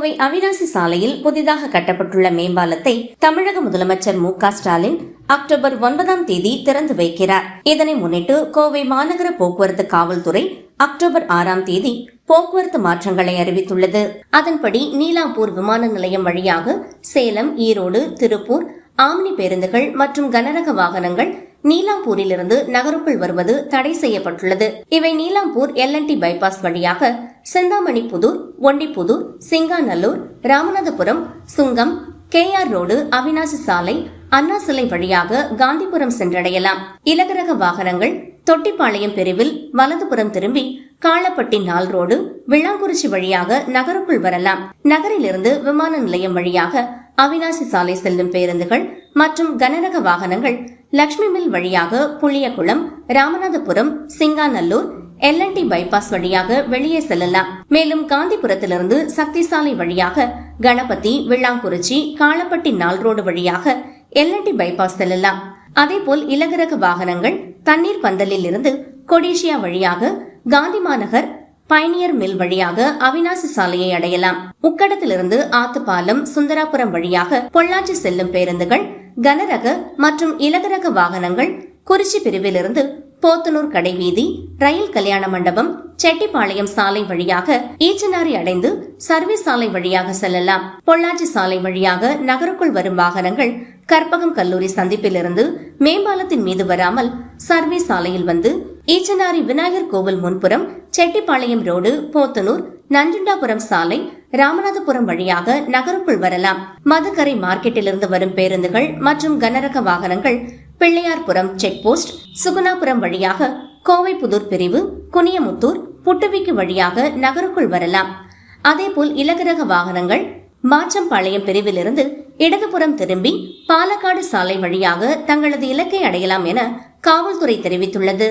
கோவை அவிநாசி சாலையில் புதிதாக கட்டப்பட்டுள்ள மேம்பாலத்தை தமிழக முதலமைச்சர் மு.க.ஸ்டாலின் அக்டோபர் 9 திறந்து வைக்கிறார். இதனை முன்னிட்டு கோவை மாநகர போக்குவரத்து காவல்துறை அக்டோபர் 6 போக்குவரத்து மாற்றங்களை அறிவித்துள்ளது. அதன்படி நீலாம்பூர் விமான நிலையம் வழியாக சேலம், ஈரோடு, திருப்பூர் ஆம்னி பேருந்துகள் மற்றும் கனரக வாகனங்கள் நீலாம்பூரிலிருந்து நகருக்குள் வருவது தடை செய்யப்பட்டுள்ளது. இவை நீலாம்பூர் LNT பைபாஸ் வழியாக செந்தாமணிப்புதூர், ஒண்டிப்புதூர், சிங்காநல்லூர், ராமநாதபுரம், சுங்கம், KR ரோடு, அவிநாசி சாலை, அண்ணா சிலை வழியாக காந்திபுரம் சென்றடையலாம். இலகுரக வாகனங்கள் தொட்டிப்பாளையம் பிரிவில் வலதுபுறம் திரும்பி காளப்பட்டி நாள் ரோடு, விளாங்குறிச்சி வழியாக நகருக்குள் வரலாம். நகரிலிருந்து விமான நிலையம் வழியாக அவிநாசி சாலை செல்லும் பேருந்துகள் மற்றும் கனரக வாகனங்கள் லட்சுமி மில் வழியாக புளியகுளம், ராமநாதபுரம், சிங்காநல்லூர், LNT பைபாஸ் வழியாக வெளியே செல்லலாம். மேலும் காந்திபுரத்திலிருந்து சக்தி சாலை வழியாக கணபதி, விளாங்குறிச்சி, காளப்பட்டி நாள் ரோடு வழியாக LNT பைபாஸ் செல்லலாம். அதேபோல் இலகுரக வாகனங்கள் தண்ணீர் பந்தலில் இருந்து கொடிஷியா வழியாக காந்தி மாநகர் பயணியர் மில் வழியாக அவிநாசி சாலையை அடையலாம். உக்கடத்திலிருந்து ஆத்துப்பாலம், சுந்தராபுரம் வழியாக பொள்ளாச்சி செல்லும் பேருந்துகள், கனரக மற்றும் இலகுரக வாகனங்கள் குறிச்சி பிரிவிலிருந்து போத்தனூர் கடைவீதி, ரயில் கல்யாண மண்டபம், செட்டிப்பாளையம் சாலை வழியாக ஈச்சனாரி அடைந்து சர்வீஸ் சாலை வழியாக செல்லலாம். பொள்ளாச்சி சாலை வழியாக நகருக்குள் வரும் வாகனங்கள் கற்பகம் கல்லூரி சந்திப்பிலிருந்து மேம்பாலத்தின் மீது வராமல் சர்வீஸ் சாலையில் வந்து ஈச்சனாரி விநாயகர் கோவில் முன்புறம், செட்டிப்பாளையம் ரோடு, போத்தனூர், நஞ்சுண்டாபுரம் சாலை, ராமநாதபுரம் வழியாக நகருக்குள் வரலாம். மதுக்கரை மார்க்கெட்டிலிருந்து வரும் பேருந்துகள் மற்றும் கனரக வாகனங்கள் பிள்ளையார்புரம் செக் போஸ்ட், சுகுணாபுரம் வழியாக கோவைப்புதூர் பிரிவு, குனியமுத்தூர், புட்டுவிக்கு வழியாக நகருக்குள் வரலாம். அதேபோல் இலகுரக வாகனங்கள் மாச்சம்பாளையம் பிரிவிலிருந்து இடதுபுறம் திரும்பி பாலக்காடு சாலை வழியாக தங்களது இலக்கை அடையலாம் என காவல்துறை தெரிவித்துள்ளது.